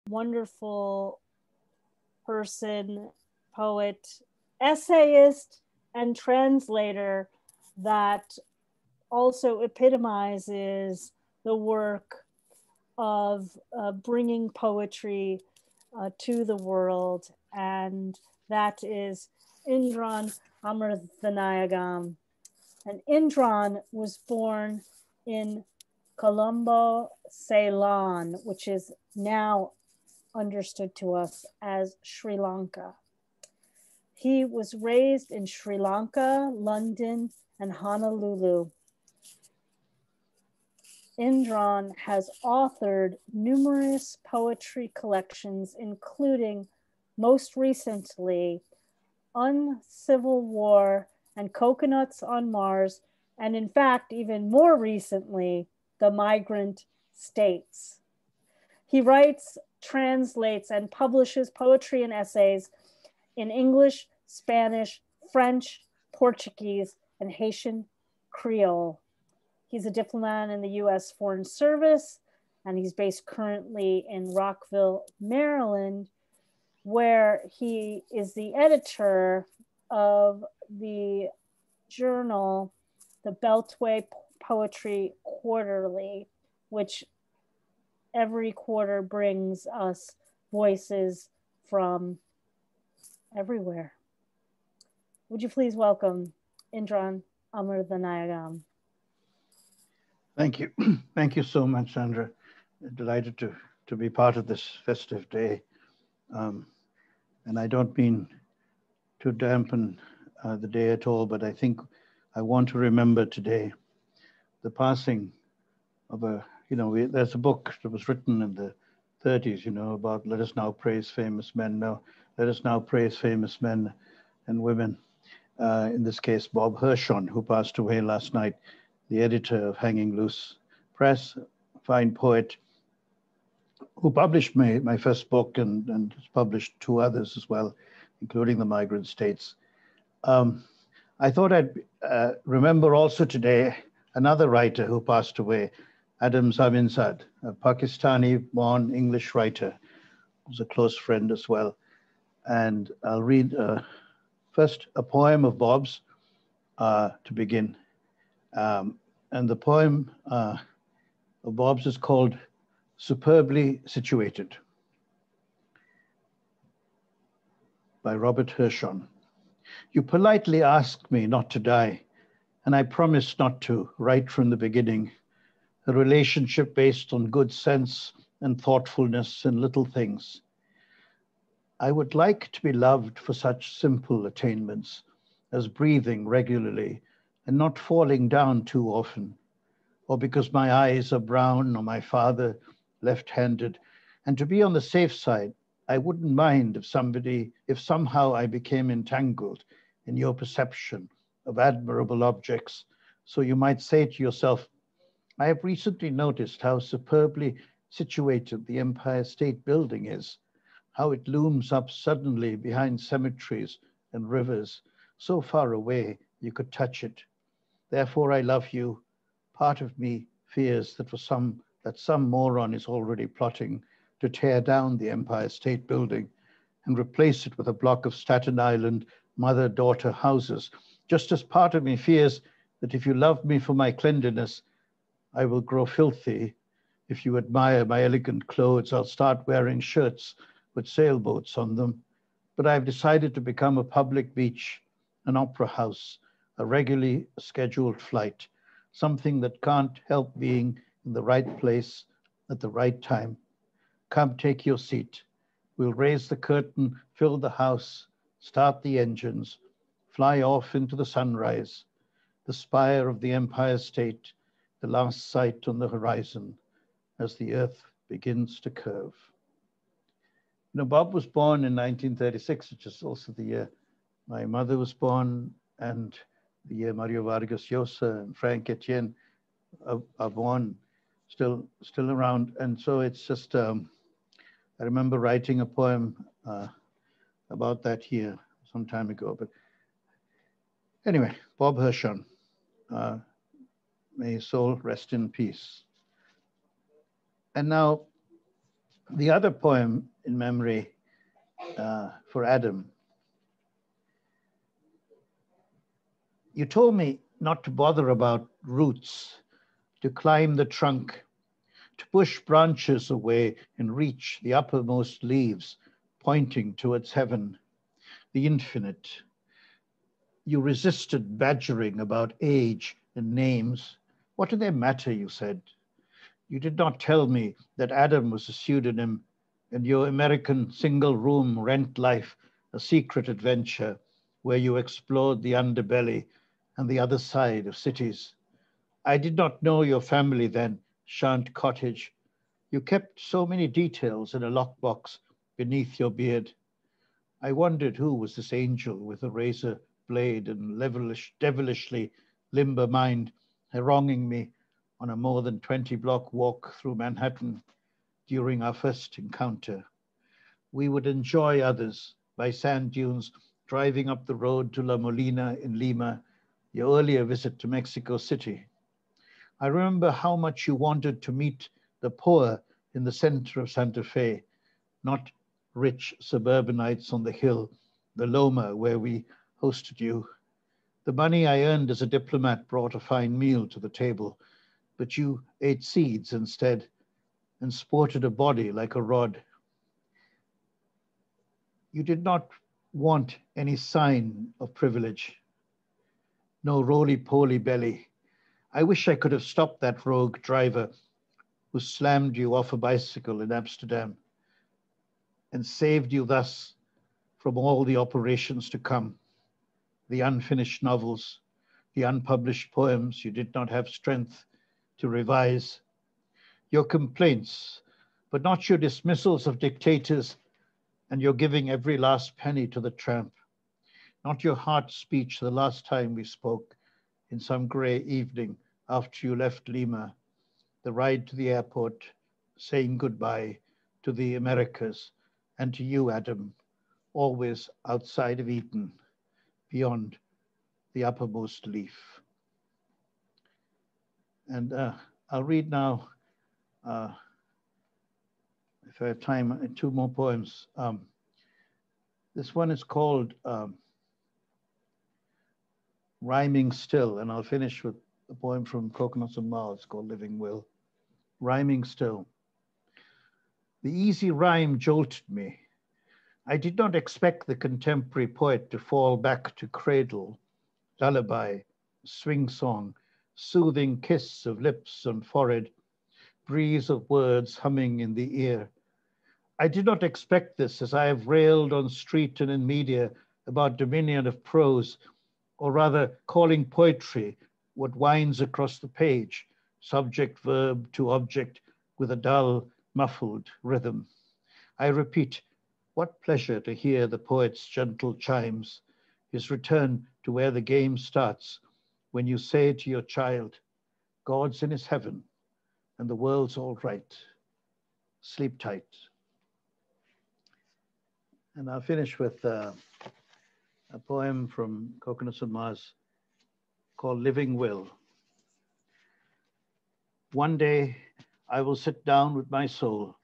wonderful person, poet, essayist, and translator that also epitomizes the work of bringing poetry to the world, and that is Indran Amirthanayagam. And Indran was born in Colombo, Ceylon, which is now understood to us as Sri Lanka. He was raised in Sri Lanka, London, and Honolulu. Indran has authored numerous poetry collections, including, most recently, Uncivil War and Coconuts on Mars, and in fact, even more recently, The Migrant States. He writes, translates, and publishes poetry and essays in English, Spanish, French, Portuguese, and Haitian Creole. He's a diplomat in the U.S. Foreign Service, and he's based currently in Rockville, Maryland, where he is the editor of the journal, the Beltway Poetry Quarterly, which every quarter brings us voices from everywhere. Would you please welcome Indran Amirthanayagam? Thank you. Thank you so much, Sandra. Delighted to be part of this festive day. And I don't mean to dampen the day at all, but I think I want to remember today the passing of there's a book that was written in the 30s, about let us now praise famous men. No, let us now praise famous men and women. In this case, Bob Hershon, who passed away last night, the editor of Hanging Loose Press, a fine poet, who published my first book and has published two others as well, including The Migrant States. I thought I'd remember also today another writer who passed away, Zameenzad, a Pakistani-born English writer, who's a close friend as well. And I'll read first a poem of Bob's to begin. And the poem of Bob's is called Superbly Situated, by Robert Hershon. You politely asked me not to die, and I promised not to, right from the beginning. A relationship based on good sense and thoughtfulness in little things. I would like to be loved for such simple attainments as breathing regularly and not falling down too often, or because my eyes are brown or my father left-handed. And to be on the safe side, I wouldn't mind if somehow I became entangled in your perception of admirable objects. So you might say to yourself, I have recently noticed how superbly situated the Empire State Building is, how it looms up suddenly behind cemeteries and rivers, so far away you could touch it. Therefore I love you. Part of me fears that some moron is already plotting to tear down the Empire State Building and replace it with a block of Staten Island mother-daughter houses, just as part of me fears that if you love me for my cleanliness, I will grow filthy. If you admire my elegant clothes, I'll start wearing shirts with sailboats on them. But I've decided to become a public beach, an opera house, a regularly scheduled flight, something that can't help being in the right place at the right time. Come, take your seat. We'll raise the curtain, fill the house, start the engines, fly off into the sunrise, the spire of the Empire State, the last sight on the horizon as the earth begins to curve. Bob was born in 1936, which is also the year my mother was born, and the year Mario Vargas Llosa and Frank Etienne are born, still around. And so it's just, I remember writing a poem about that here some time ago. But anyway, Bob Hershon, may his soul rest in peace. And now The other poem in memory for Adam. You told me not to bother about roots, to climb the trunk, to push branches away and reach the uppermost leaves, pointing towards heaven, the infinite. You resisted badgering about age and names. What do they matter, you said. You did not tell me that Adam was a pseudonym and your American single-room rent life a secret adventure where you explored the underbelly and the other side of cities. I did not know your family then, Shant Cottage. You kept so many details in a lockbox beneath your beard. I wondered who was this angel with a razor blade and devilishly limber mind haranguing me on a more than 20-block walk through Manhattan during our first encounter. We would enjoy others by sand dunes, driving up the road to La Molina in Lima, your earlier visit to Mexico City. I remember how much you wanted to meet the poor in the center of Santa Fe, not rich suburbanites on the hill, the Loma where we hosted you. The money I earned as a diplomat brought a fine meal to the table, but you ate seeds instead and sported a body like a rod. You did not want any sign of privilege, no roly-poly belly. I wish I could have stopped that rogue driver who slammed you off a bicycle in Amsterdam and saved you thus from all the operations to come, the unfinished novels, the unpublished poems you did not have strength to revise, your complaints, but not your dismissals of dictators and your giving every last penny to the tramp, not your heart speech the last time we spoke in some gray evening after you left Lima, the ride to the airport, saying goodbye to the Americas and to you, Adam, always outside of Eden, beyond the uppermost leaf. And I'll read now, if I have time, two more poems. This one is called Rhyming Still, and I'll finish with a poem from Coconuts and Mouths called Living Will. Rhyming Still. The easy rhyme jolted me. I did not expect the contemporary poet to fall back to cradle, lullaby, swing song, soothing kiss of lips on forehead, breeze of words humming in the ear. I did not expect this as I have railed on street and in media about dominion of prose, or rather calling poetry what winds across the page, subject, verb to object with a dull, muffled rhythm. I repeat, what pleasure to hear the poet's gentle chimes, his return to where the game starts, when you say to your child, God's in his heaven and the world's all right. Sleep tight. And I'll finish with a poem from Coconuts and Mars called Living Will. One day I will sit down with my soul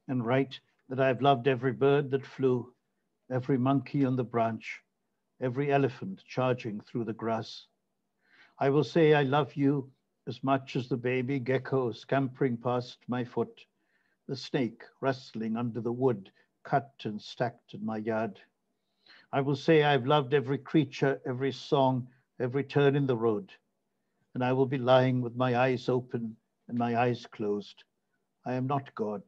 and write that I've loved every bird that flew, every monkey on the branch, every elephant charging through the grass. I will say I love you as much as the baby gecko scampering past my foot, the snake rustling under the wood cut and stacked in my yard. I will say I've loved every creature, every song, every turn in the road, and I will be lying with my eyes open and my eyes closed. I am not God.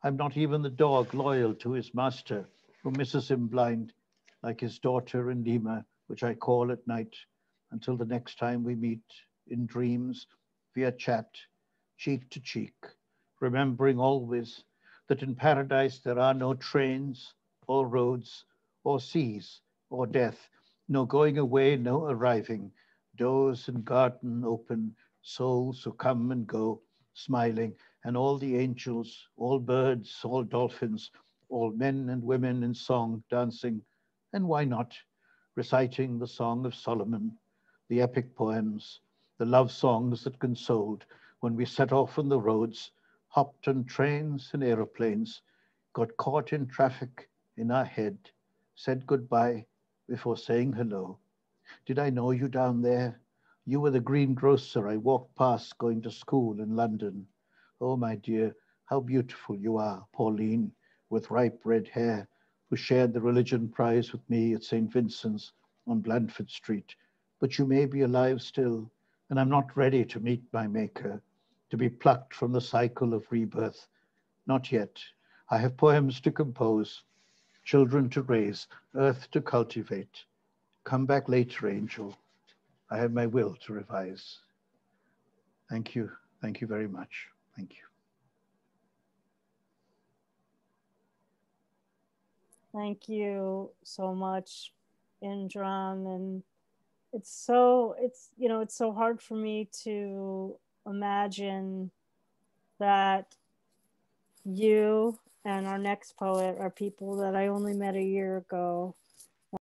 I'm not even the dog loyal to his master who misses him blind, like his daughter in Lima, which I call at night until the next time we meet in dreams via chat, cheek to cheek, remembering always that in paradise there are no trains or roads or seas or death, no going away, no arriving, doors and garden open, souls who come and go, smiling, and all the angels, all birds, all dolphins, all men and women in song dancing, and why not, reciting the Song of Solomon, the epic poems, the love songs that consoled when we set off on the roads, hopped on trains and aeroplanes, got caught in traffic in our head, said goodbye before saying hello. Did I know you down there? You were the greengrocer I walked past going to school in London. Oh, my dear, how beautiful you are, Pauline, with ripe red hair, who shared the religion prize with me at St. Vincent's on Blandford Street. But you may be alive still, and I'm not ready to meet my Maker, to be plucked from the cycle of rebirth. Not yet. I have poems to compose, children to raise, earth to cultivate. Come back later, angel. I have my will to revise. Thank you. Thank you very much. Thank you. Thank you so much, Indran. And it's so hard for me to imagine that you and our next poet are people that I only met a year ago.